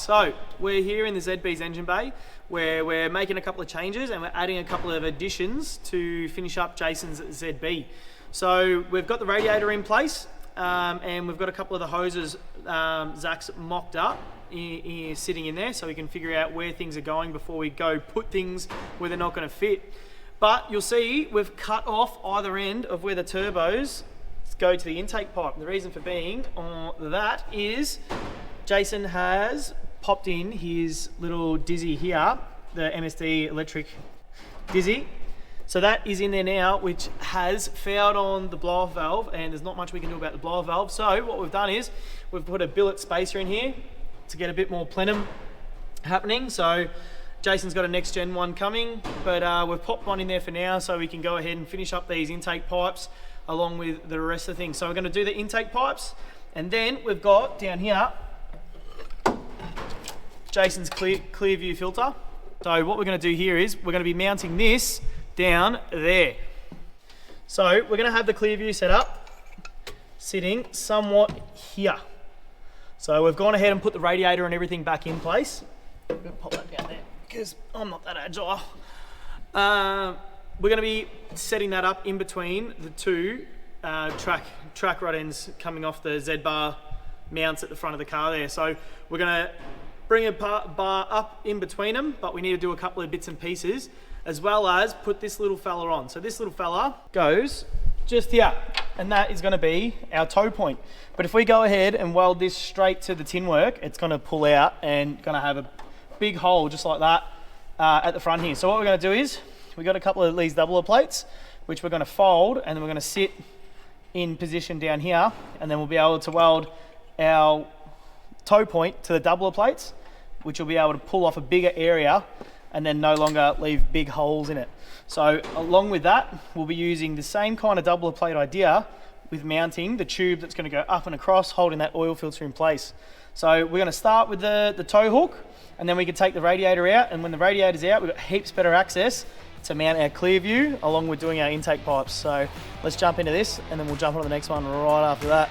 so we're here in the ZB's engine bay where we're making a couple of changes and we're adding a couple of additions to finish up Jason's ZB. So we've got the radiator in place and we've got a couple of the hoses Zach's mocked up sitting in there so we can figure out where things are going before we go put things where they're not going to fit. But you'll see we've cut off either end of where the turbos go to the intake pipe. The reason for being that is Jason has popped in his little dizzy here, the MSD electric dizzy. So that is in there now, which has fouled on the blow-off valve, and there's not much we can do about the blow-off valve. So what we've done is we've put a billet spacer in here to get a bit more plenum happening. So Jason's got a next gen one coming, but we've popped one in there for now so we can go ahead and finish up these intake pipes along with the rest of the things. So we're going to do the intake pipes, and then we've got down here Jason's clear view filter. So what we're going to do here is we're going to be mounting this down there. So we're going to have the clear view set up sitting somewhat here. So we've gone ahead and put the radiator and everything back in place. I'm going to pop that down there because I'm not that agile. We're going to be setting that up in between the two track rod ends coming off the Z-bar mounts at the front of the car there. So we're going to bring a bar up in between them, but we need to do a couple of bits and pieces, as well as put this little fella on. So this little fella goes just here, and that is going to be our tow point. But if we go ahead and weld this straight to the tin work, it's going to pull out and going to have a big hole just like that at the front here. So what we're going to do is we've got a couple of these doubler plates, which we're going to fold, and then we're going to sit in position down here, and then we'll be able to weld our tow point to the doubler plates, which will be able to pull off a bigger area and then no longer leave big holes in it. So along with that, we'll be using the same kind of doubler plate idea with mounting the tube that's going to go up and across, holding that oil filter in place. So we're going to start with the tow hook, and then we can take the radiator out, and when the radiator's out, we've got heaps better access to mount our clear view along with doing our intake pipes. So let's jump into this, and then we'll jump on to the next one right after that.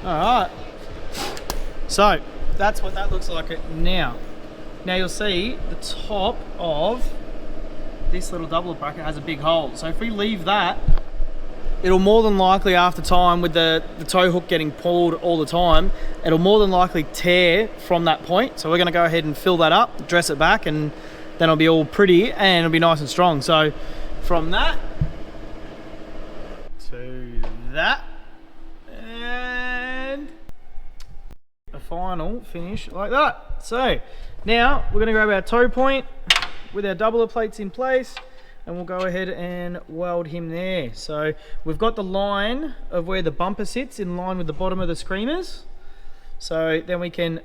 All right, so that's what that looks like now. Now you'll see the top of this little doubler bracket has a big hole. So if we leave that, it'll more than likely, after time with the tow hook getting pulled all the time, it'll more than likely tear from that point. So we're gonna go ahead and fill that up, dress it back, and then it'll be all pretty and it'll be nice and strong. So from that to that, and a final finish like that. So now we're going to grab our tow point with our doubler plates in place, and we'll go ahead and weld him there. So we've got the line of where the bumper sits in line with the bottom of the screamers. So then we can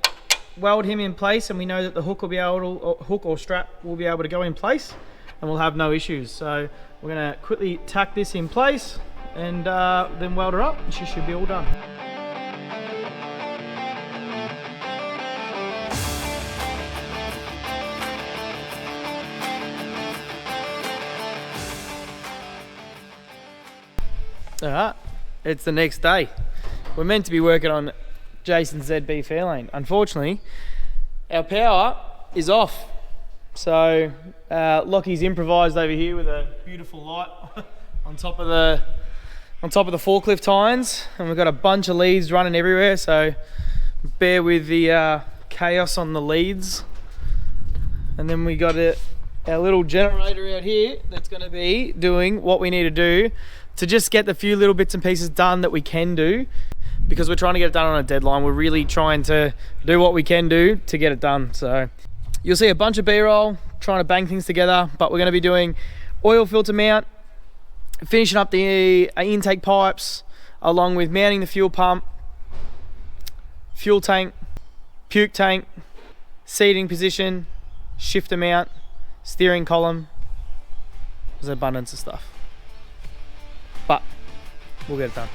weld him in place, and we know that the hook will be able to, or hook or strap will be able to go in place, and we'll have no issues. So we're going to quickly tack this in place and then weld her up, and she should be all done. Alright, it's the next day. We're meant to be working on Jason's ZB Fairlane. Unfortunately, our power is off. So Lockie's improvised over here with a beautiful light on top of the forklift irons, and we've got a bunch of leads running everywhere, so bear with the chaos on the leads. And then we got our little generator out here that's going to be doing what we need to do to just get the few little bits and pieces done that we can do, because we're trying to get it done on a deadline. We're really trying to do what we can do to get it done. So you'll see a bunch of B-roll trying to bang things together, but we're going to be doing oil filter mount, finishing up the intake pipes, along with mounting the fuel pump, fuel tank, puke tank, seating position, shifter mount, steering column. There's an abundance of stuff, but we'll get it done.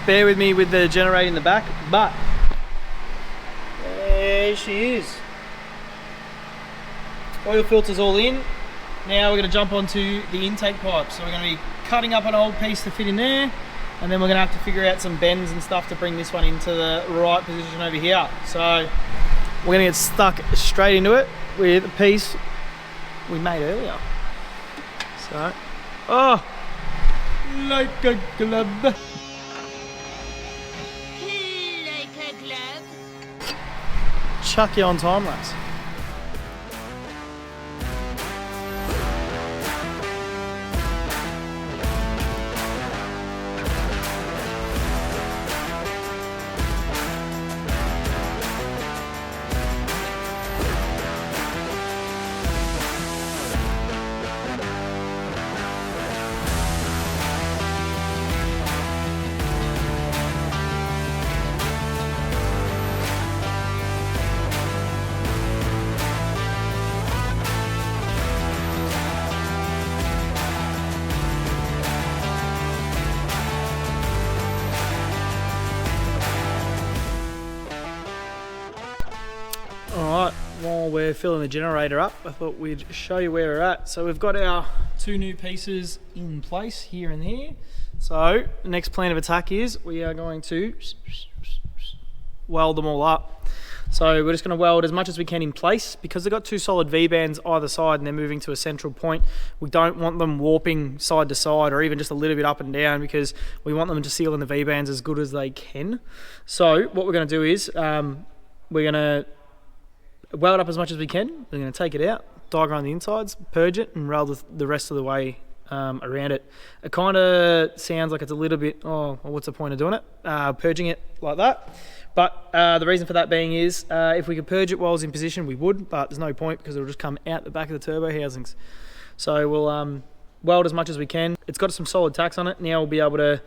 Bear with me with the generator in the back, but there she is. Oil filter's all in. Now we're going to jump onto the intake pipe. So we're going to be cutting up an old piece to fit in there, and then we're going to have to figure out some bends and stuff to bring this one into the right position over here. So we're going to get stuck straight into it with a piece we made earlier. So, oh, like a glove. Chuck you on time lapse. Alright, while we're filling the generator up, I thought we'd show you where we're at. So we've got our two new pieces in place here and here. So the next plan of attack is we are going to weld them all up. So we're just going to weld as much as we can in place, because they've got two solid V-bands either side and they're moving to a central point. We don't want them warping side to side or even just a little bit up and down, because we want them to seal in the V-bands as good as they can. So what we're going to do is we're going to weld up as much as we can. We're going to take it out, diagram the insides, purge it, and rail the rest of the way around it. It kind of sounds like it's a little bit, oh, well, what's the point of doing it? Purging it like that. But the reason for that being is if we could purge it while it's in position, we would, but there's no point because it'll just come out the back of the turbo housings. So we'll weld as much as we can. It's got some solid tacks on it. Now we'll be able to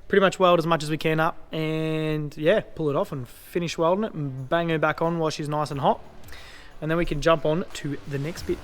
pretty much weld as much as we can up and yeah, pull it off and finish welding it and bang her back on while she's nice and hot. And then we can jump on to the next bit.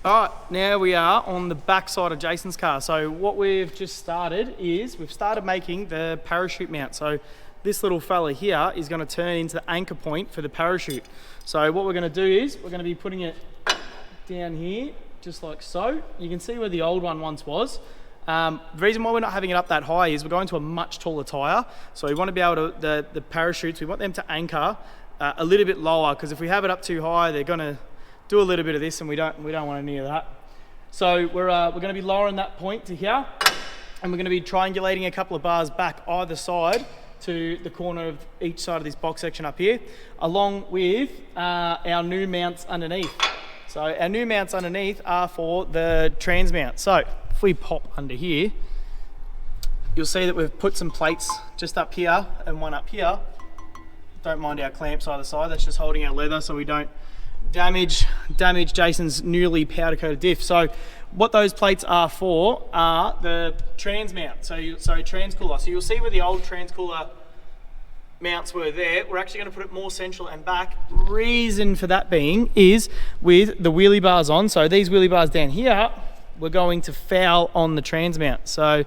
All right, now we are on the back side of Jason's car. So what we've just started is we've started making the parachute mount. So this little fella here is going to turn into the anchor point for the parachute. So what we're going to do is we're going to be putting it down here, just like so. You can see where the old one once was. The reason why we're not having it up that high is we're going to a much taller tyre. So we want to be able to, the parachutes, we want them to anchor a little bit lower, because if we have it up too high, they're going to do a little bit of this, and we don't want any of that. So we're going to be lowering that point to here, and we're going to be triangulating a couple of bars back either side to the corner of each side of this box section up here, along with our new mounts underneath. So our new mounts underneath are for the trans mount. So if we pop under here, you'll see that we've put some plates just up here and one up here. Don't mind our clamps either side, that's just holding our leather so we don't damage Jason's newly powder coated diff. So what those plates are for are the trans mount, trans cooler. So you'll see where the old trans cooler mounts were there. We're actually going to put it more central and back. Reason for that being is with the wheelie bars on, so these wheelie bars down here, we're going to foul on the trans mount, so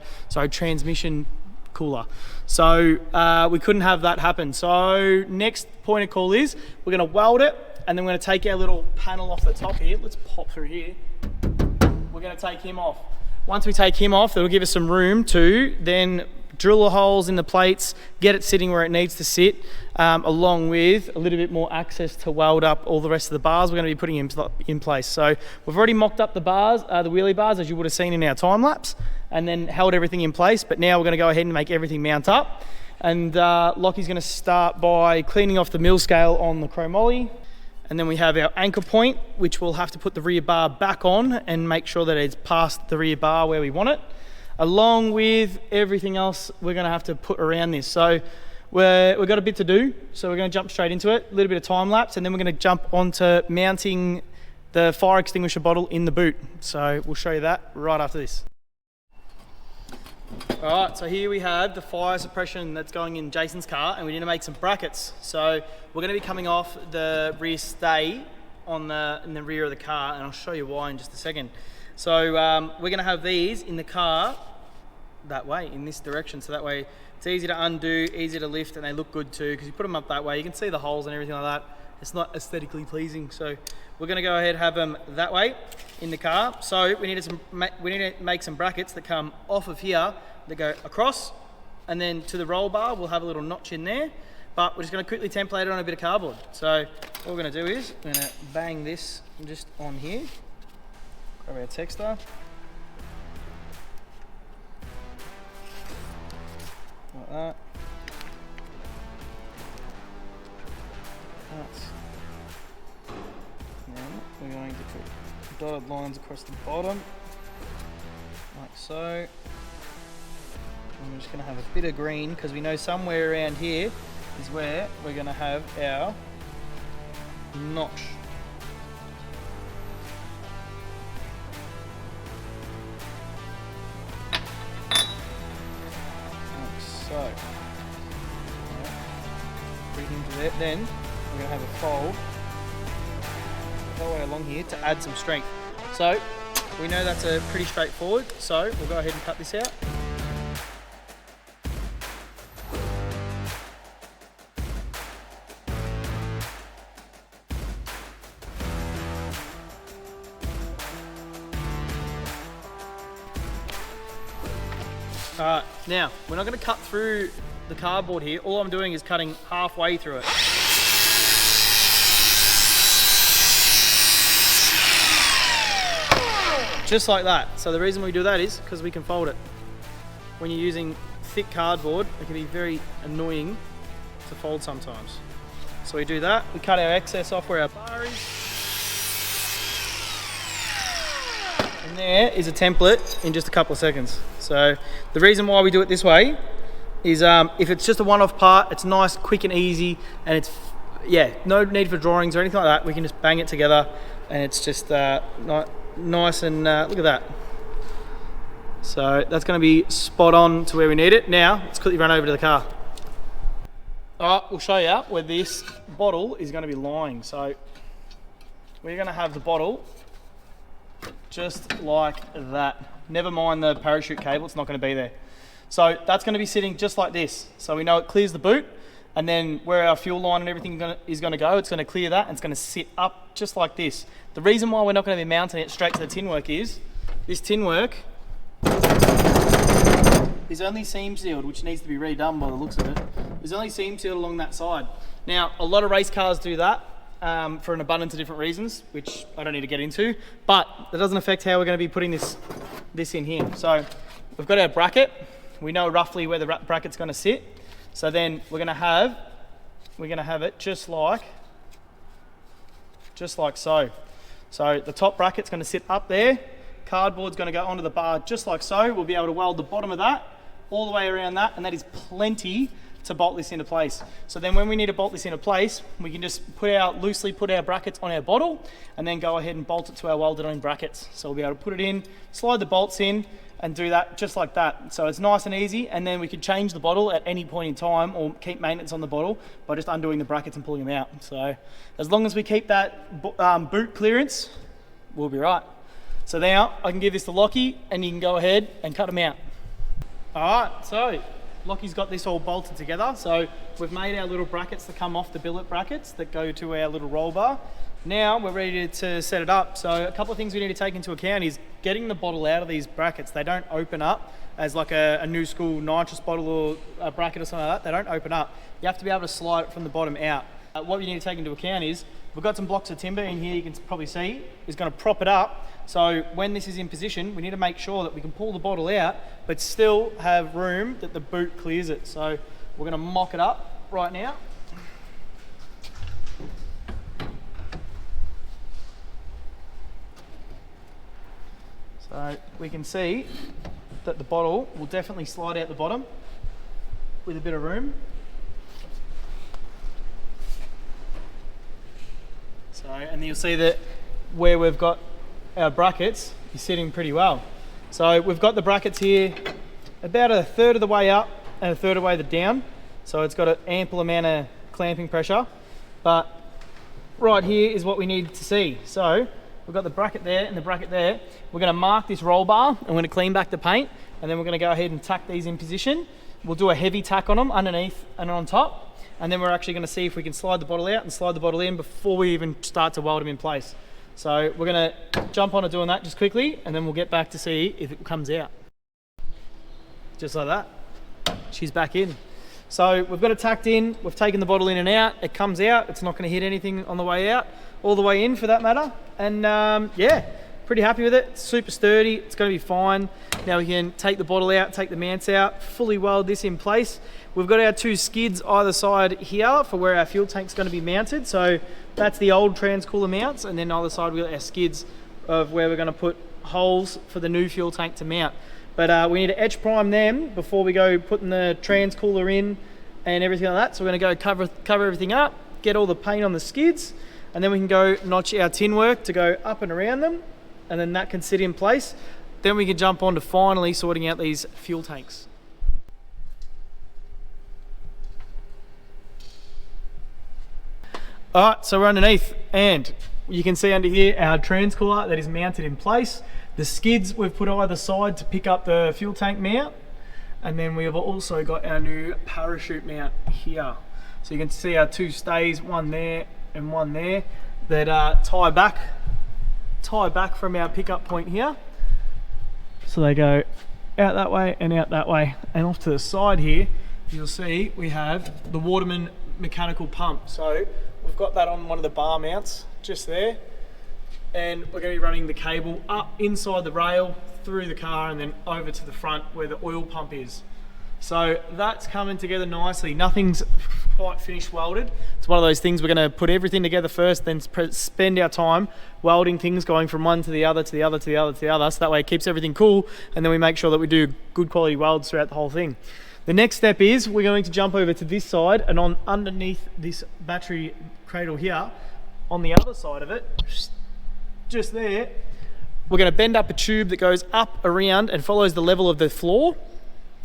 transmission cooler. So we couldn't have that happen. So next point of call is we're going to weld it, and then we're going to take our little panel off the top here. Let's pop through here. We're going to take him off. Once we take him off, that'll give us some room to then drill the holes in the plates, get it sitting where it needs to sit, along with a little bit more access to weld up all the rest of the bars we're going to be putting in place. So we've already mocked up the bars, the wheelie bars, as you would have seen in our time lapse, and then held everything in place. But now we're going to go ahead and make everything mount up. And Lockie's going to start by cleaning off the mill scale on the chromoly. And then we have our anchor point, which we'll have to put the rear bar back on and make sure that it's past the rear bar where we want it, along with everything else we're going to have to put around this. So we've got a bit to do, so we're going to jump straight into it, a little bit of time lapse, and then we're going to jump onto mounting the fire extinguisher bottle in the boot. So we'll show you that right after this. All right, so here we have the fire suppression that's going in Jason's car, and we need to make some brackets. So we're going to be coming off the rear stay in the rear of the car, and I'll show you why in just a second. So we're going to have these in the car that way, in this direction, so that way it's easy to undo, easy to lift, and they look good too, because you put them up that way, you can see the holes and everything like that. It's not aesthetically pleasing, so we're going to go ahead and have them that way. in the car. So we need to make some brackets that come off of here that go across, and then to the roll bar we'll have a little notch in there. But we're just going to quickly template it on a bit of cardboard. So what we're going to do is we're going to bang this just on here. Grab our texter. Like that. Then we're going to put dotted lines across the bottom, like so. And we're just going to have a bit of green because we know somewhere around here is where we're going to have our notch. Like so. Bring into there. Then we're going to have a fold all the way along here to add some strength. So we know that's a pretty straightforward. So we'll go ahead and cut this out. Alright, now we're not going to cut through the cardboard here. All I'm doing is cutting halfway through it. Just like that. So the reason we do that is because we can fold it. When you're using thick cardboard, it can be very annoying to fold sometimes. So we do that. We cut our excess off where our bar is. And there is a template in just a couple of seconds. So the reason why we do it this way is if it's just a one-off part, it's nice, quick and easy, and it's, yeah, no need for drawings or anything like that. We can just bang it together and it's just nice and look at that. So that's going to be spot on to where we need it. Now let's quickly run over to the car. All right, we'll show you where this bottle is going to be lying. So we're going to have the bottle just like that. Never mind the parachute cable, it's not going to be there. So that's going to be sitting just like this. So we know it clears the boot, and then where our fuel line and everything is going to go, it's going to clear that and it's going to sit up just like this. The reason why we're not going to be mounting it straight to the tin work is this tin work is only seam sealed, which needs to be redone by the looks of it. There's only seam sealed along that side. Now, a lot of race cars do that for an abundance of different reasons, which I don't need to get into, but that doesn't affect how we're going to be putting this in here. So we've got our bracket. We know roughly where the bracket's going to sit. So then we're going to have it just like so. So the top bracket's going to sit up there. Cardboard's going to go onto the bar just like so. We'll be able to weld the bottom of that all the way around that, and that is plenty to bolt this into place. So then when we need to bolt this into place, we can just loosely put our brackets on our bottle and then go ahead and bolt it to our welded on brackets. So we'll be able to put it in, slide the bolts in, and do that just like that. So it's nice and easy, and then we can change the bottle at any point in time or keep maintenance on the bottle by just undoing the brackets and pulling them out. So as long as we keep that boot clearance, we'll be right. So now I can give this to Lockie and you can go ahead and cut them out. All right, so Lockie's got this all bolted together. So we've made our little brackets that come off the billet brackets that go to our little roll bar. Now we're ready to set it up. So a couple of things we need to take into account is getting the bottle out of these brackets. They don't open up as like a new school nitrous bottle or a bracket or something like that. They don't open up. You have to be able to slide it from the bottom out. What you need to take into account is we've got some blocks of timber in here, you can probably see, is going to prop it up. So when this is in position, we need to make sure that we can pull the bottle out, but still have room that the boot clears it. So we're going to mock it up right now. So we can see that the bottle will definitely slide out the bottom with a bit of room. So, and you'll see that where we've got our brackets is sitting pretty well. So we've got the brackets here about a third of the way up and a third of the way down. So it's got an ample amount of clamping pressure, but right here is what we need to see. So we've got the bracket there and the bracket there. We're going to mark this roll bar and we're going to clean back the paint, and then we're going to go ahead and tack these in position. We'll do a heavy tack on them underneath and on top, and then we're actually going to see if we can slide the bottle out and slide the bottle in before we even start to weld them in place. So we're gonna jump on to doing that just quickly, and then we'll get back to see if it comes out. Just like that, she's back in. So we've got it tacked in, we've taken the bottle in and out, it comes out, it's not gonna hit anything on the way out, all the way in for that matter. And yeah, pretty happy with it. It's super sturdy, it's gonna be fine. Now we can take the bottle out, take the mounts out, fully weld this in place. We've got our 2 skids either side here for where our fuel tank's gonna be mounted. So that's the old transcooler mounts, and then either side we've got our skids of where we're gonna put holes for the new fuel tank to mount. But we need to edge prime them before we go putting the transcooler in and everything like that. So we're gonna go cover everything up, get all the paint on the skids, and then we can go notch our tin work to go up and around them, and then that can sit in place. Then we can jump on to finally sorting out these fuel tanks. All right, so we're underneath, and you can see under here our transcooler that is mounted in place. The skids we've put either side to pick up the fuel tank mount, and then we have also got our new parachute mount here. So you can see our 2 stays, one there and one there, that tie back from our pickup point here. So they go out that way and out that way, and off to the side here you'll see we have the Waterman mechanical pump. So we've got that on one of the bar mounts just there, and we're going to be running the cable up inside the rail, through the car, and then over to the front where the oil pump is. So that's coming together nicely. Nothing's quite finished welded. It's one of those things we're going to put everything together first, then spend our time welding things, going from one to the other, to the other, to the other, to the other, so that way it keeps everything cool, and then we make sure that we do good quality welds throughout the whole thing. The next step is we're going to jump over to this side, and on underneath this battery cradle here, on the other side of it, just there, we're going to bend up a tube that goes up around and follows the level of the floor,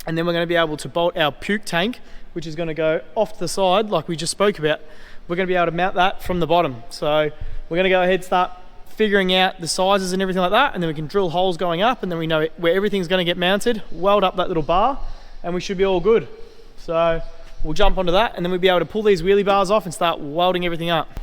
and then we're going to be able to bolt our puke tank, which is going to go off to the side like we just spoke about. We're going to be able to mount that from the bottom. So we're going to go ahead and start figuring out the sizes and everything like that, and then we can drill holes going up, and then we know where everything's going to get mounted, weld up that little bar, and we should be all good. So we'll jump onto that, and then we'll be able to pull these wheelie bars off and start welding everything up.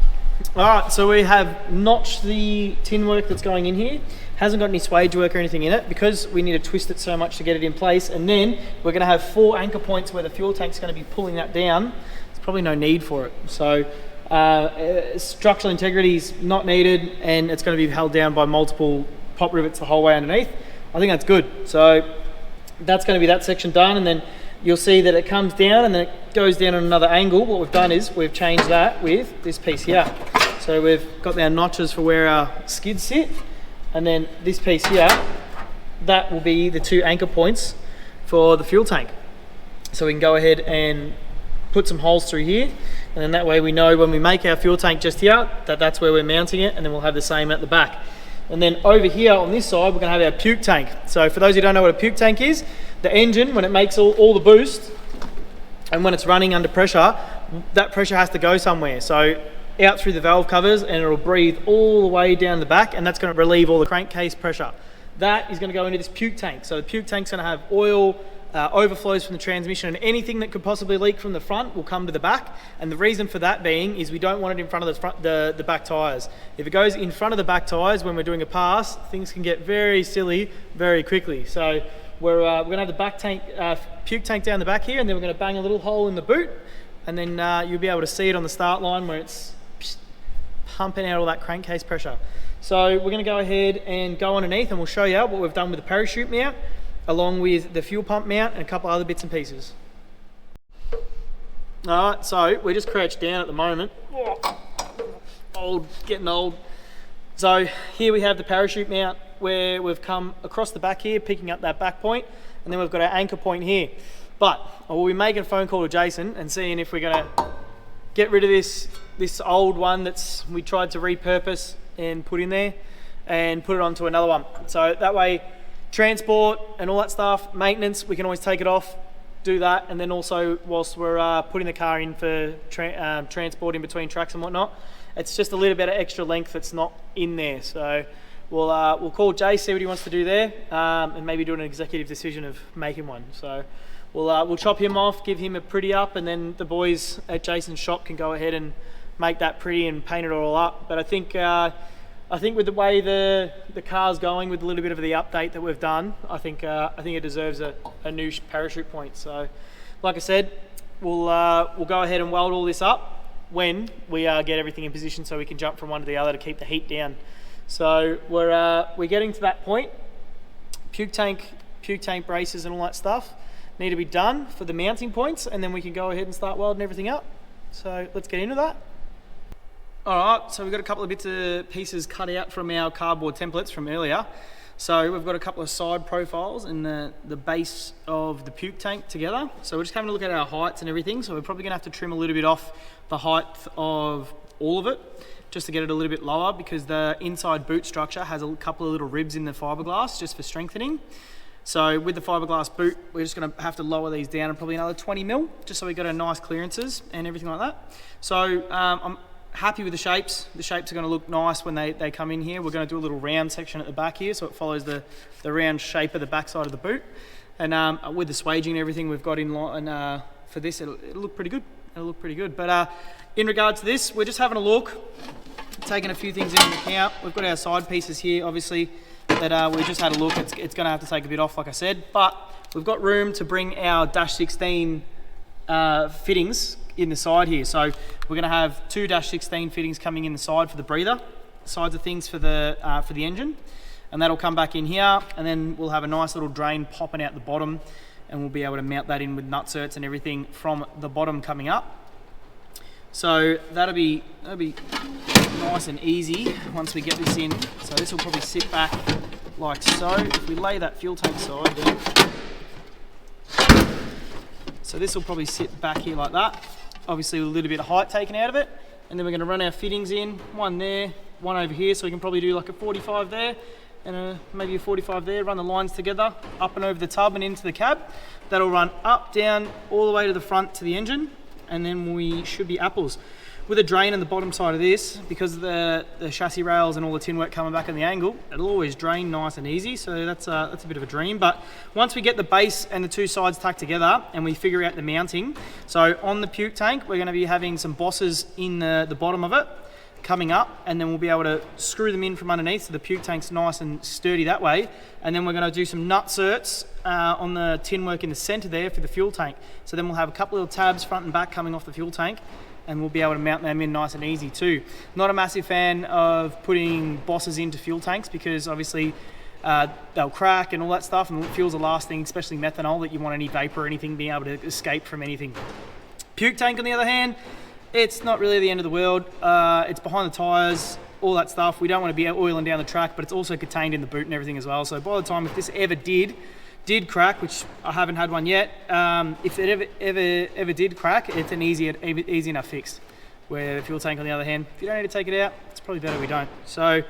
All right, so we have notched the tin work that's going in here. Hasn't got any swage work or anything in it because we need to twist it so much to get it in place. And then we're going to have 4 anchor points where the fuel tank's going to be pulling that down. There's probably no need for it. So structural integrity is not needed, and it's going to be held down by multiple pop rivets the whole way underneath. I think that's good. So that's going to be that section done, and then you'll see that it comes down and then it goes down on another angle. What we've done is we've changed that with this piece here. So we've got our notches for where our skids sit, and then this piece here, that will be the 2 anchor points for the fuel tank. So we can go ahead and put some holes through here, and then that way we know when we make our fuel tank just here that that's where we're mounting it, and then we'll have the same at the back. And then over here on this side we're going to have our puke tank. So for those who don't know what a puke tank is, the engine, when it makes all the boost and when it's running under pressure, that pressure has to go somewhere. So out through the valve covers, and it'll breathe all the way down the back, and that's going to relieve all the crankcase pressure. That is going to go into this puke tank. So the puke tank's going to have oil, overflows from the transmission, and anything that could possibly leak from the front will come to the back. And the reason for that being is we don't want it in front of the back tyres. If it goes in front of the back tyres when we're doing a pass, things can get very silly very quickly. So we're going to have the back tank, puke tank down the back here, and then we're going to bang a little hole in the boot, and then you'll be able to see it on the start line where it's pumping out all that crankcase pressure. So we're going to go ahead and go underneath, and we'll show you what we've done with the parachute mount, along with the fuel pump mount and a couple other bits and pieces. All right, so we're just crouched down at the moment. Getting old. So here we have the parachute mount where we've come across the back here, picking up that back point, and then we've got our anchor point here. But we'll be making a phone call to Jason and seeing if we're going to get rid of this old one that's we tried to repurpose and put in there, and put it onto another one. So that way, transport and all that stuff, maintenance, we can always take it off, do that, and then also whilst we're putting the car in for transport in between tracks and whatnot, it's just a little bit of extra length that's not in there. So we'll call Jay, see what he wants to do there, and maybe do an executive decision of making one. So we'll chop him off, give him a pretty up, and then the boys at Jason's shop can go ahead and make that pretty and paint it all up. But I think I think with the way the car's going, with a little bit of the update that we've done, I think it deserves a new parachute point. So, like I said, we'll go ahead and weld all this up when we get everything in position, so we can jump from one to the other to keep the heat down. So we're getting to that point. Puke tank braces and all that stuff need to be done for the mounting points, and then we can go ahead and start welding everything up. So let's get into that. Alright, so we've got a couple of bits of pieces cut out from our cardboard templates from earlier. So we've got a couple of side profiles and the base of the puke tank together. So we're just having a look at our heights and everything. So we're probably going to have to trim a little bit off the height of all of it, just to get it a little bit lower, because the inside boot structure has a couple of little ribs in the fiberglass just for strengthening. So with the fiberglass boot, we're just going to have to lower these down and probably another 20 mil, just so we got a nice clearances and everything like that. So I'm happy with the shapes. The shapes are going to look nice when they come in here. We're going to do a little round section at the back here, so it follows the round shape of the back side of the boot. And with the swaging and everything we've got in line for this, it'll look pretty good. It'll look pretty good. But in regards to this, we're just having a look, taking a few things into account. We've got our side pieces here, obviously, that we just had a look. It's going to have to take a bit off, like I said, but we've got room to bring our -16 fittings in the side here. So we're going to have two -16 fittings coming in the side for the breather sides of things for the engine, and that'll come back in here, and then we'll have a nice little drain popping out the bottom, and we'll be able to mount that in with nutserts and everything from the bottom coming up. So that'll be nice and easy once we get this in. So this will probably sit back like so. If we lay that fuel tank side down, so this will probably sit back here like that. Obviously with a little bit of height taken out of it, and then we're going to run our fittings in, one there, one over here, so we can probably do like a 45 there and maybe a 45 there, run the lines together up and over the tub and into the cab. That'll run up, down, all the way to the front to the engine, and then we should be apples. With a drain on the bottom side of this, because of the chassis rails and all the tin work coming back on the angle, it'll always drain nice and easy, so that's a bit of a dream. But once we get the base and the two sides tacked together and we figure out the mounting, so on the puke tank we're going to be having some bosses in the bottom of it coming up, and then we'll be able to screw them in from underneath so the puke tank's nice and sturdy that way. And then we're going to do some nutserts on the tin work in the center there for the fuel tank. So then we'll have a couple of little tabs front and back coming off the fuel tank, and we'll be able to mount them in nice and easy too. Not a massive fan of putting bosses into fuel tanks, because obviously they'll crack and all that stuff, and fuel's the last thing, especially methanol, that you want any vapor or anything being able to escape from anything. Puke tank on the other hand, it's not really the end of the world. It's behind the tyres, all that stuff. We don't want to be oiling down the track, but it's also contained in the boot and everything as well. So by the time, if this ever did crack, which I haven't had one yet, if it ever did crack, it's an easy enough fix. Where the fuel tank on the other hand, if you don't need to take it out, it's probably better we don't. So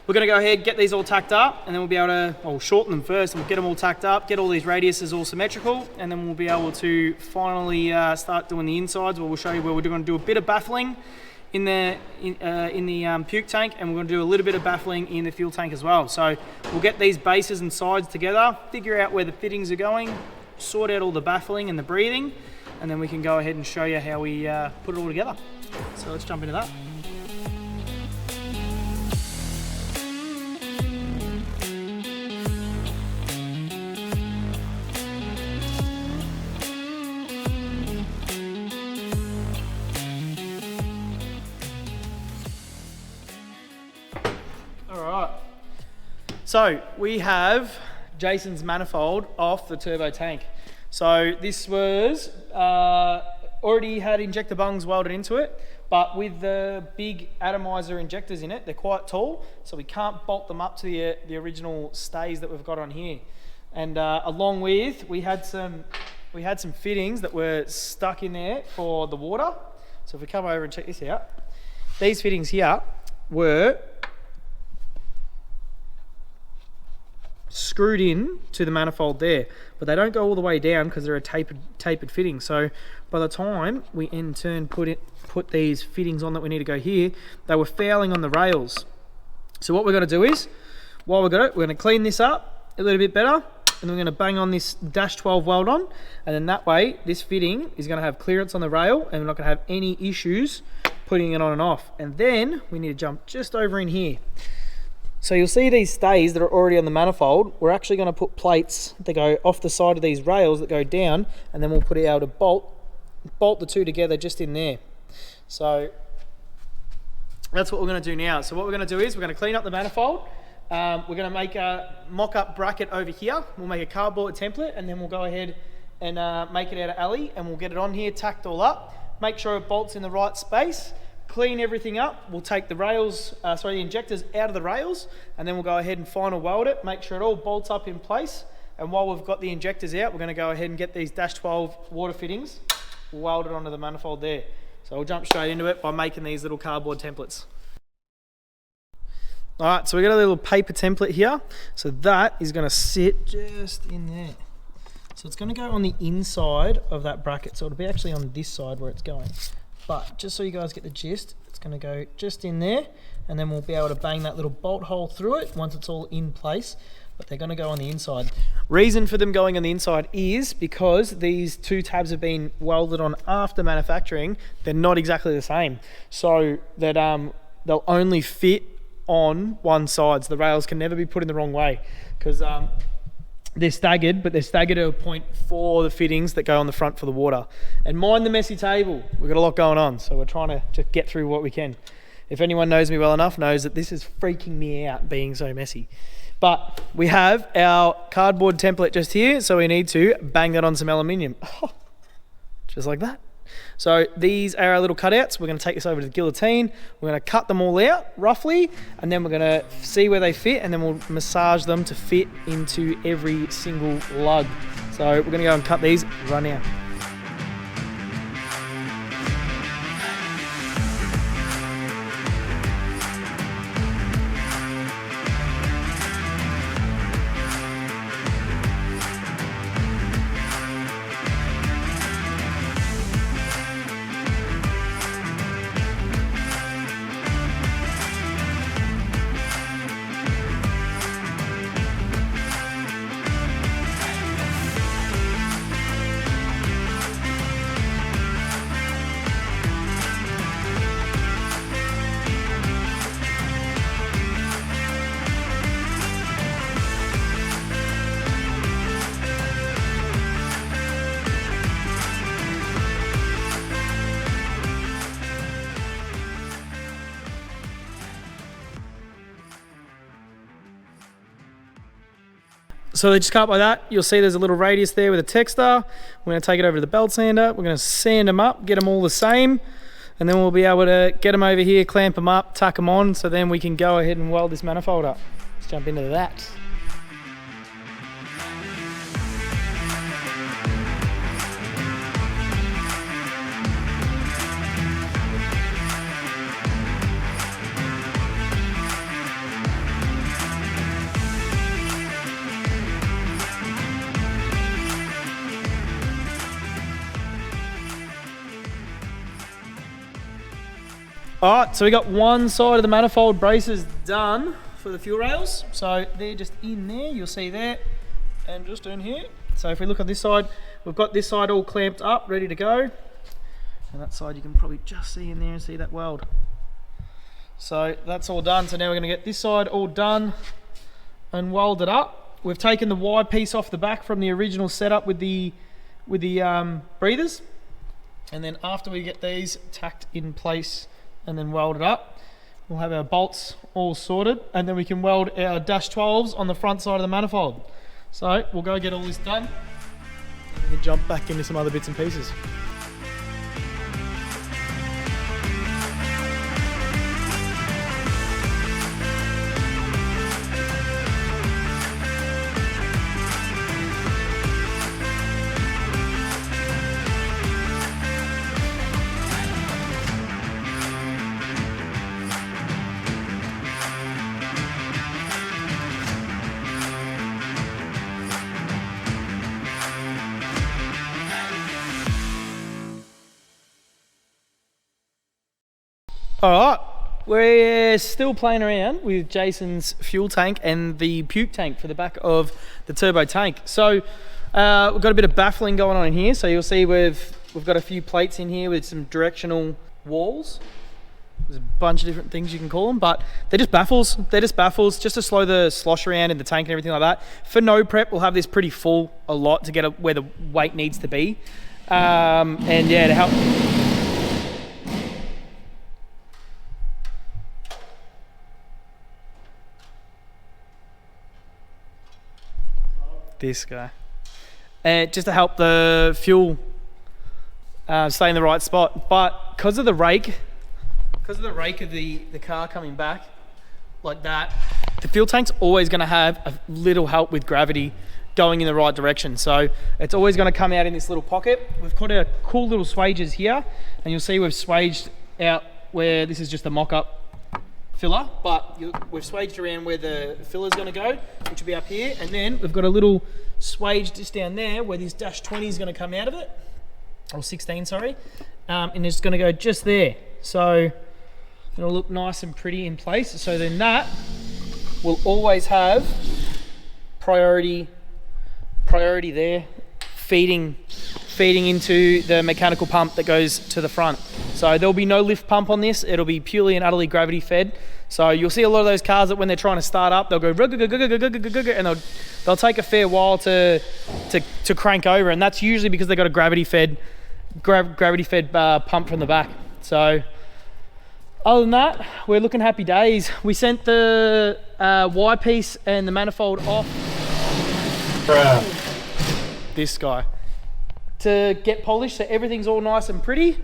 we're going to go ahead, get these all tacked up, and then we'll be able to, we'll shorten them first, and we'll get them all tacked up, get all these radiuses all symmetrical, and then we'll be able to finally start doing the insides, where we'll show you where we're going to do a bit of baffling in the puke tank, and we're going to do a little bit of baffling in the fuel tank as well. So we'll get these bases and sides together, figure out where the fittings are going, sort out all the baffling and the breathing, and then we can go ahead and show you how we put it all together. So let's jump into that. So we have Jason's manifold off the turbo tank. So this was already had injector bungs welded into it, but with the big atomizer injectors in it, they're quite tall, so we can't bolt them up to the original stays that we've got on here. And along with, we had some fittings that were stuck in there for the water. So if we come over and check this out, these fittings here were screwed in to the manifold there, but they don't go all the way down because they're a tapered fitting. So by the time we in turn put these fittings on that we need to go here, they were fouling on the rails. So what we're going to do is, while we've got it, we're going to clean this up a little bit better, and then we're going to bang on this -12 weld on, and then that way this fitting is going to have clearance on the rail, and we're not going to have any issues putting it on and off. And then we need to jump just over in here. So you'll see these stays that are already on the manifold. We're actually going to put plates that go off the side of these rails that go down, and then we'll put it out to bolt the two together just in there. So that's what we're going to do now. So what we're going to do is we're going to clean up the manifold. We're going to make a mock-up bracket over here. We'll make a cardboard template, and then we'll go ahead and make it out of alley, and we'll get it on here, tacked all up. Make sure it bolts in the right space. Clean everything up. We'll take the rails, the injectors out of the rails, and then we'll go ahead and final weld it. Make sure it all bolts up in place. And while we've got the injectors out, we're going to go ahead and get these -12 water fittings welded onto the manifold there. So we'll jump straight into it by making these little cardboard templates. All right, so we got a little paper template here. So that is going to sit just in there. So it's going to go on the inside of that bracket. So it'll be actually on this side where it's going. But just so you guys get the gist, it's going to go just in there, and then we'll be able to bang that little bolt hole through it once it's all in place. But they're going to go on the inside. Reason for them going on the inside is because these two tabs have been welded on after manufacturing. They're not exactly the same, so that they'll only fit on one side. So the rails can never be put in the wrong way, because they're staggered, but they're staggered at a point for the fittings that go on the front for the water. And mind the messy table. We've got a lot going on, so we're trying to just get through what we can. If anyone knows me well enough knows that this is freaking me out being so messy. But we have our cardboard template just here, so we need to bang that on some aluminium. Just like that. So these are our little cutouts. We're going to take this over to the guillotine. We're going to cut them all out roughly, and then we're going to see where they fit, and then we'll massage them to fit into every single lug. So we're going to go and cut these right now. So they just cut by that. You'll see there's a little radius there with a texter. We're going to take it over to the belt sander. We're going to sand them up, get them all the same, and then we'll be able to get them over here, clamp them up, tuck them on, so then we can go ahead and weld this manifold up. Let's jump into that. All right, so we got one side of the manifold braces done for the fuel rails. So they're just in there, you'll see there, and just in here. So if we look on this side, we've got this side all clamped up, ready to go. And that side you can probably just see in there and see that weld. So that's all done. So now we're gonna get this side all done and welded up. We've taken the wide piece off the back from the original setup with the breathers. And then after we get these tacked in place and then welded up, we'll have our bolts all sorted, and then we can weld our -12s on the front side of the manifold. So we'll go get all this done, and we can jump back into some other bits and pieces. All right, we're still playing around with Jason's fuel tank and the puke tank for the back of the turbo tank. So we've got a bit of baffling going on in here. So you'll see we've got a few plates in here with some directional walls. There's a bunch of different things you can call them, but they're just baffles. They're just baffles, just to slow the slosh around in the tank and everything like that. For no prep, we'll have this pretty full a lot to get where the weight needs to be. And yeah, to help. This guy. And just to help the fuel stay in the right spot. But because of the rake of the car coming back like that, the fuel tank's always going to have a little help with gravity going in the right direction. So it's always going to come out in this little pocket. We've got our cool little swages here, and you'll see we've swaged out where this is just a mock-up filler, but we've swaged around where the filler's going to go, which will be up here, and then we've got a little swage just down there where this dash 20 is going to come out of it, or 16, sorry, and it's going to go just there. So it'll look nice and pretty in place. So then that will always have priority there, feeding into the mechanical pump that goes to the front. So there'll be no lift pump on this. It'll be purely and utterly gravity fed. So you'll see a lot of those cars that when they're trying to start up, they'll go and they'll take a fair while to crank over, and that's usually because they've got a gravity fed pump from the back. So other than that, we're looking happy days. We sent the Y piece and the manifold off. This guy to get polished, so everything's all nice and pretty.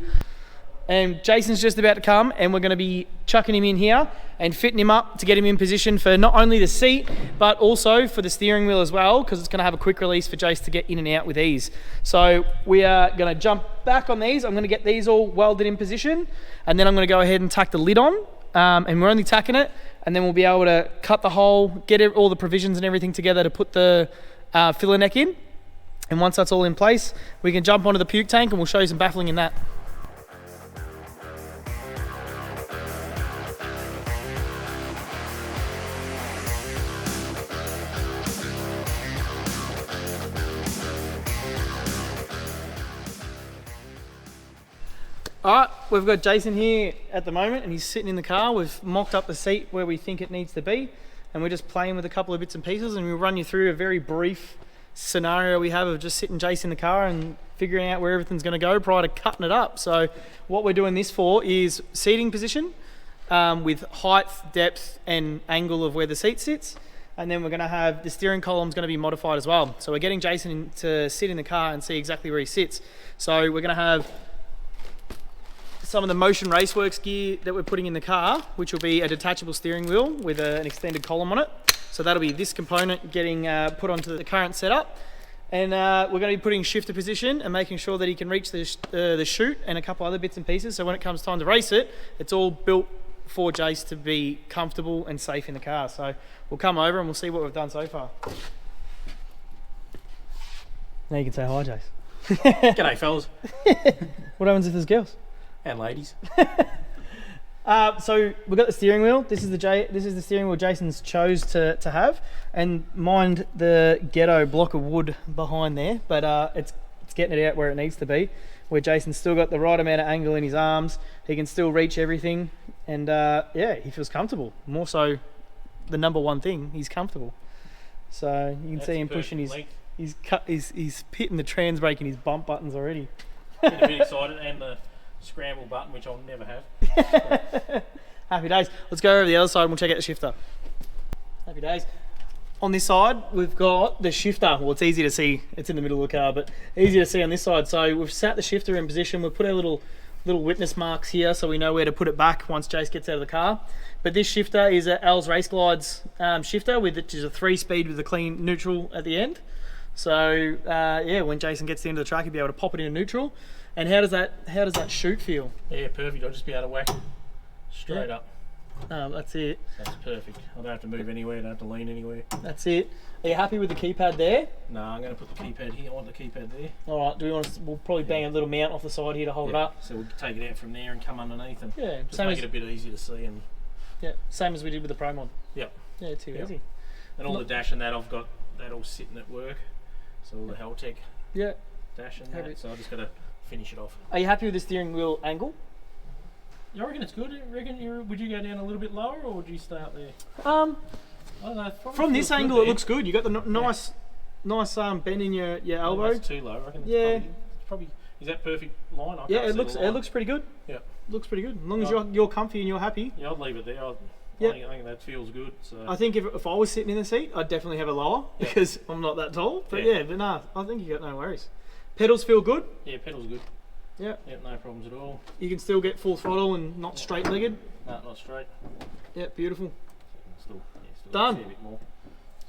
And Jason's just about to come, and we're going to be chucking him in here and fitting him up to get him in position for not only the seat but also for the steering wheel as well, because it's going to have a quick release for Jace to get in and out with ease. So we are going to jump back on these. I'm going to get these all welded in position, and then I'm going to go ahead and tack the lid on, and we're only tacking it, and then we'll be able to cut the hole, get all the provisions and everything together to put the filler neck in. And once that's all in place, we can jump onto the puke tank and we'll show you some baffling in that. Alright, we've got Jason here at the moment and he's sitting in the car. We've mocked up the seat where we think it needs to be, and we're just playing with a couple of bits and pieces, and we'll run you through a very brief scenario we have of just sitting Jason in the car and figuring out where everything's going to go prior to cutting it up. So what we're doing this for is seating position with height, depth and angle of where the seat sits, and then we're going to have the steering column's going to be modified as well. So we're getting Jason to sit in the car and see exactly where he sits. So we're going to have some of the Motion Raceworks gear that we're putting in the car, which will be a detachable steering wheel with an extended column on it. So that'll be this component getting put onto the current setup. And we're going to be putting shifter position and making sure that he can reach the chute and a couple other bits and pieces. So when it comes time to race it, it's all built for Jace to be comfortable and safe in the car. So we'll come over and we'll see what we've done so far. Now you can say hi, Jace. G'day, fellas. What happens if there's girls? And ladies. So we've got the steering wheel. This is the steering wheel Jason's chose to have, and mind the ghetto block of wood behind there, but it's getting it out where it needs to be, where Jason's still got the right amount of angle in his arms. He can still reach everything, and yeah, he feels comfortable. More so, the number one thing, he's comfortable. So you can see him pushing he's hitting the trans brake and his bump buttons already. Getting a bit excited, and the scramble button, which I'll never have. Happy days. Let's go over the other side and we'll check out the shifter. Happy days. On this side, we've got the shifter. Well, it's easy to see. It's in the middle of the car, but easy to see on this side. So we've sat the shifter in position. We've put our little witness marks here so we know where to put it back once Jace gets out of the car. But this shifter is a Al's Race Glides shifter, which is a 3-speed with a clean neutral at the end. So yeah, when Jason gets to the end of the track, he'll be able to pop it into neutral. And how does that chute feel? Yeah, perfect. I'll just be able to whack straight up. That's it. That's perfect. I don't have to move anywhere, I don't have to lean anywhere. That's it. Are you happy with the keypad there? No, I'm going to put the keypad here. I want the keypad there. Alright, we'll probably bang a little mount off the side here to hold it up. So we'll take it out from there and come underneath and just same make it a bit easier to see. And yeah, same as we did with the Pro Mod. Yep. Yeah, too easy. And all the dash and that, I've got that all sitting at work. So all the Heltec dash and that. So I just got to finish it off. Are you happy with the steering wheel angle? You reckon it's good? Would you go down a little bit lower, or would you stay up there? I don't know. From this angle, it looks good. You got the nice bend in your elbow. That's too low. I reckon. It's probably. Is that perfect line? It looks pretty good. Yeah, looks pretty good. As long as you're comfy and you're happy. Yeah, I'd leave it there. I think that feels good. So I think if I was sitting in the seat, I'd definitely have it lower because I'm not that tall. But I think you got no worries. Pedals feel good. Yeah, pedals good. Yeah. Yeah, no problems at all. You can still get full throttle and not straight-legged. No, not straight. Yeah, beautiful. Still Done. A bit more.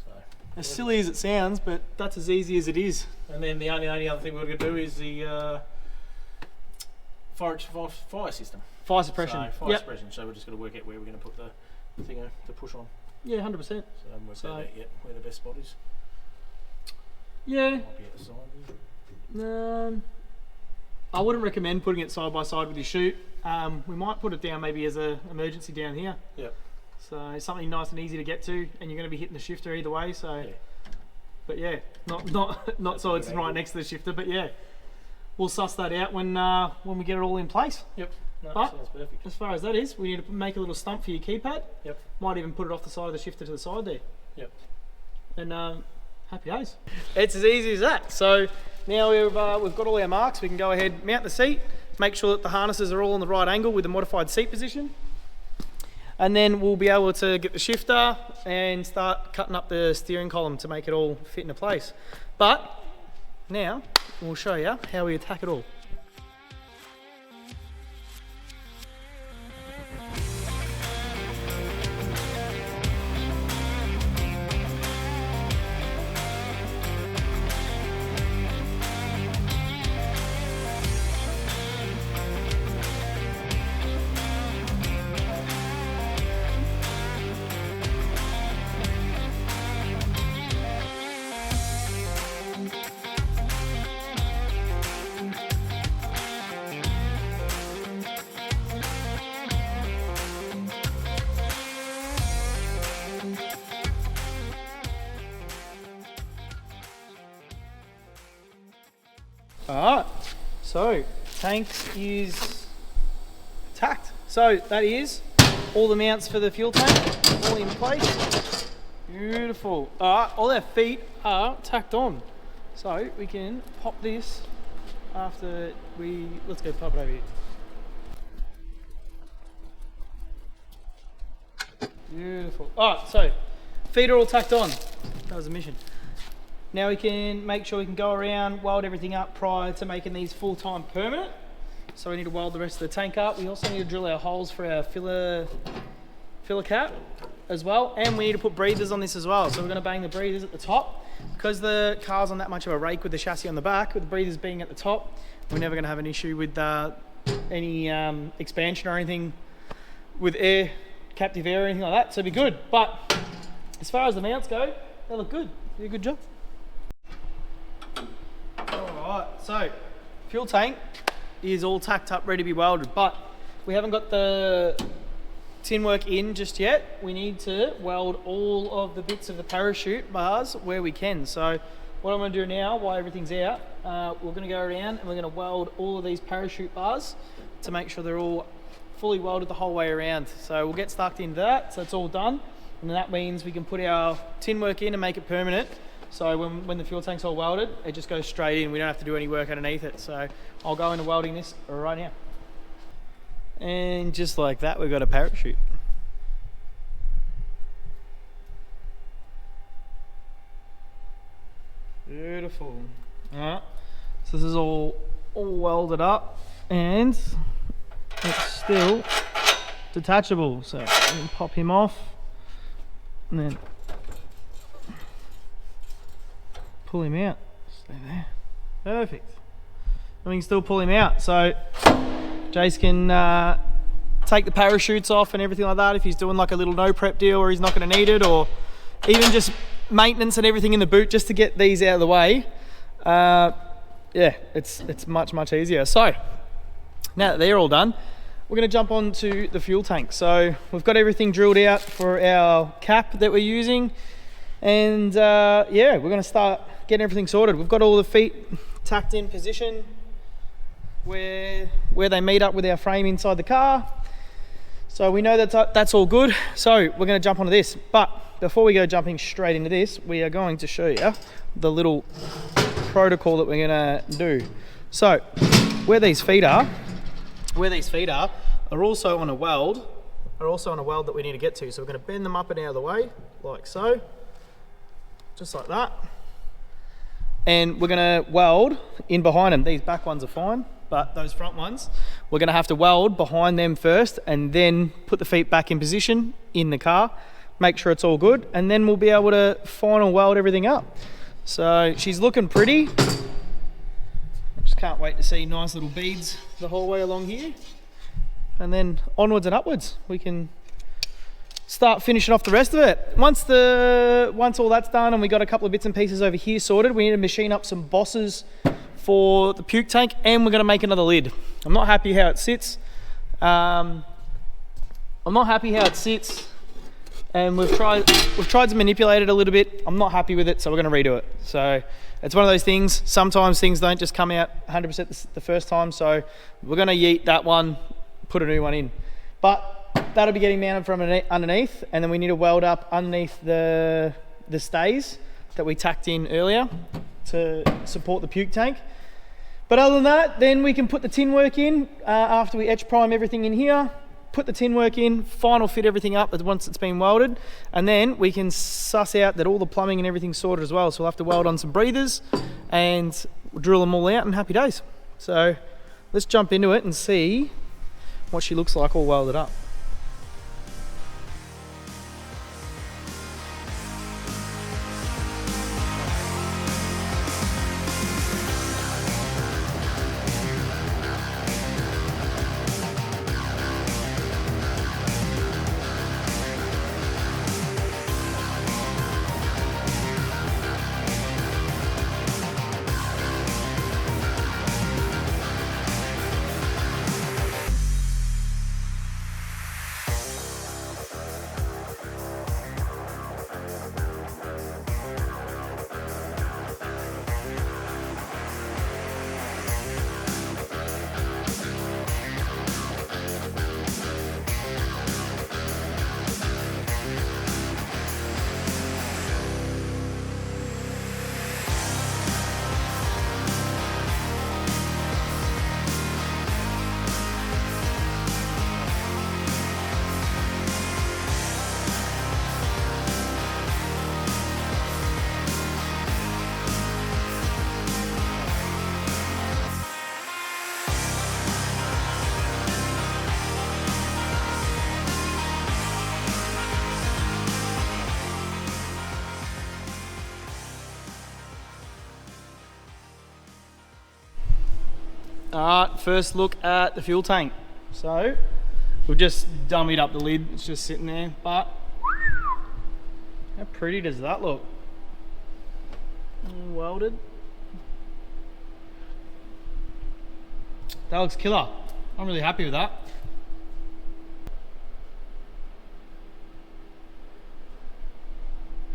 So, as silly as it sounds, but that's as easy as it is. And then the only other thing we're going to do is the fire system. Fire suppression. So, fire suppression. So we're just going to work out where we're going to put the thing to push on. Yeah, 100%. So I haven't worked out yet where the best spot is. Yeah. Might be at the side. I wouldn't recommend putting it side by side with your chute. We might put it down maybe as an emergency down here. Yeah. So something nice and easy to get to, and you're going to be hitting the shifter either way. So, but yeah, not so it's right next to the shifter. But yeah, we'll suss that out when we get it all in place. Yep. No, but sounds perfect. as far as that is, we need to make a little stump for your keypad. Yep. Might even put it off the side of the shifter to the side there. Yep. And happy days. It's as easy as that. So now we've got all our marks. We can go ahead, mount the seat, make sure that the harnesses are all in the right angle with the modified seat position. And then we'll be able to get the shifter and start cutting up the steering column to make it all fit into place. But now we'll show you how we attack it all. Alright, so tank is tacked. So that is all the mounts for the fuel tank, all in place. Beautiful. Alright, all our feet are tacked on. So we can pop this after let's go pop it over here. Beautiful. Alright, so feet are all tacked on. That was a mission. Now we can make sure we can go around, weld everything up prior to making these full-time permanent. So we need to weld the rest of the tank up. We also need to drill our holes for our filler cap as well. And we need to put breathers on this as well. So we're going to bang the breathers at the top. Because the car's on that much of a rake with the chassis on the back, with the breathers being at the top, we're never going to have an issue with any expansion or anything with air, captive air or anything like that. So it'll be good. But as far as the mounts go, they look good. Did a good job. Alright, so fuel tank is all tacked up, ready to be welded, but we haven't got the tin work in just yet. We need to weld all of the bits of the parachute bars where we can. So what I'm going to do now, while everything's out, we're going to go around and we're going to weld all of these parachute bars to make sure they're all fully welded the whole way around. So we'll get stuck into that, so it's all done, and that means we can put our tin work in and make it permanent. So when the fuel tank's all welded, it just goes straight in. We don't have to do any work underneath it. So I'll go into welding this right now. And just like that, we've got a parachute. Beautiful. Alright, so this is all welded up and it's still detachable. So we can pop him off and then pull him out. Stay there. Perfect. And we can still pull him out. So Jace can take the parachutes off and everything like that if he's doing like a little no prep deal or he's not going to need it, or even just maintenance and everything in the boot just to get these out of the way. Yeah, it's much easier. So now that they're all done, we're going to jump on to the fuel tank. So we've got everything drilled out for our cap that we're using, and yeah, we're going to start getting everything sorted. We've got all the feet tacked in position where they meet up with our frame inside the car, So we know that's all good. So we're going to jump onto this. But before we go jumping straight into this, we are going to show you the little protocol that we're going to do. So where these feet are also on a weld, that we need to get to. So we're going to bend them up and out of the way, like so, just like that. And we're going to weld in behind them. These back ones are fine, but those front ones, we're going to have to weld behind them first and then put the feet back in position in the car, make sure it's all good, and then we'll be able to final weld everything up. So she's looking pretty. I just can't wait to see nice little beads the whole way along here. And then onwards and upwards, we can start finishing off the rest of it. Once all that's done and we got a couple of bits and pieces over here sorted, we need to machine up some bosses for the puke tank, and we're going to make another lid. I'm not happy how it sits. And we've tried to manipulate it a little bit. I'm not happy with it, so we're going to redo it. So it's one of those things. Sometimes things don't just come out 100% the first time. So we're going to yeet that one, put a new one in. But that'll be getting mounted from underneath, and then we need to weld up underneath the stays that we tacked in earlier to support the puke tank. But other than that, then we can put the tin work in after we etch prime everything in here, put the tin work in, final fit everything up once it's been welded, and then we can suss out that all the plumbing and everything's sorted as well. So we'll have to weld on some breathers and drill them all out, and happy days. So let's jump into it and see what she looks like all welded up. Alright, first look at the fuel tank. So we've just dummied up the lid, it's just sitting there, but how pretty does that look? All welded. That looks killer. I'm really happy with that.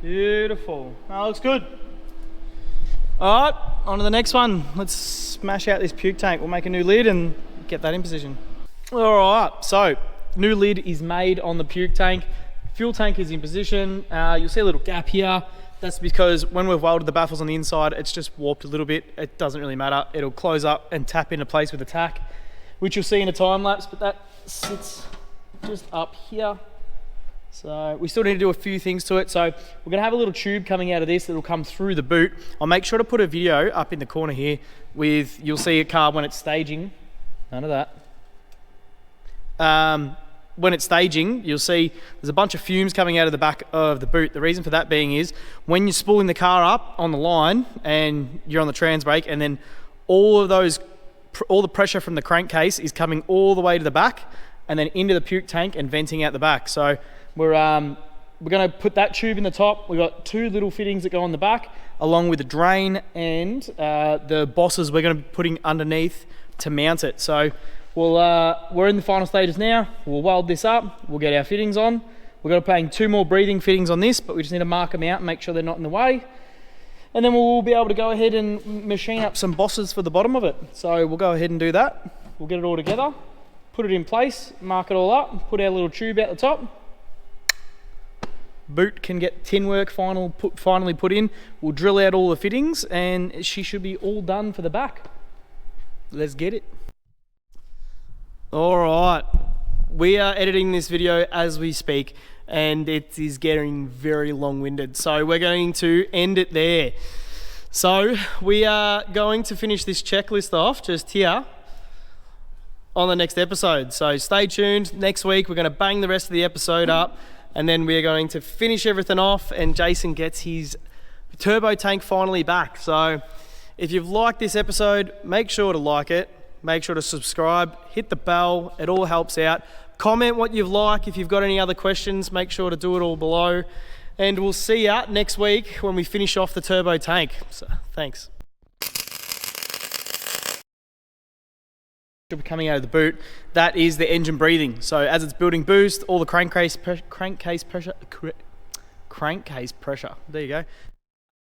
Beautiful. That looks good. Alright, on to the next one. Let's smash out this puke tank. We'll make a new lid and get that in position. Alright, so new lid is made on the puke tank. Fuel tank is in position. You'll see a little gap here. That's because when we've welded the baffles on the inside, it's just warped a little bit. It doesn't really matter. It'll close up and tap into place with the tack, which you'll see in a time lapse, but that sits just up here. So we still need to do a few things to it. So we're gonna have a little tube coming out of this that'll come through the boot. I'll make sure to put a video up in the corner here with, you'll see a car when it's staging. None of that. When it's staging, you'll see there's a bunch of fumes coming out of the back of the boot. The reason for that being is when you're spooling the car up on the line and you're on the trans brake, and then all the pressure from the crankcase is coming all the way to the back and then into the puke tank and venting out the back. So we're going to put that tube in the top. We've got two little fittings that go on the back, along with the drain and the bosses we're going to be putting underneath to mount it. So we're in the final stages now. We'll weld this up. We'll get our fittings on. We're going to put two more breathing fittings on this, but we just need to mark them out and make sure they're not in the way. And then we'll be able to go ahead and machine up some bosses for the bottom of it. So we'll go ahead and do that. We'll get it all together, put put it in place, mark it all up, put our little tube out the top. Boot can get tin work finally put in. We'll drill out all the fittings and she should be all done for the back. Let's get it. All right, we are editing this video as we speak and it is getting very long-winded. So we're going to end it there. So we are going to finish this checklist off just here on the next episode. So stay tuned. Next week, we're going to bang the rest of the episode up and then we're going to finish everything off and Jason gets his turbo tank finally back. So if you've liked this episode, make sure to like it. Make sure to subscribe, hit the bell. It all helps out. Comment what you've liked. If you've got any other questions, make sure to do it all below. And we'll see you next week when we finish off the turbo tank. So, thanks. Should be coming out of the boot. That is the engine breathing. So as it's building boost, all the crankcase pressure. There you go.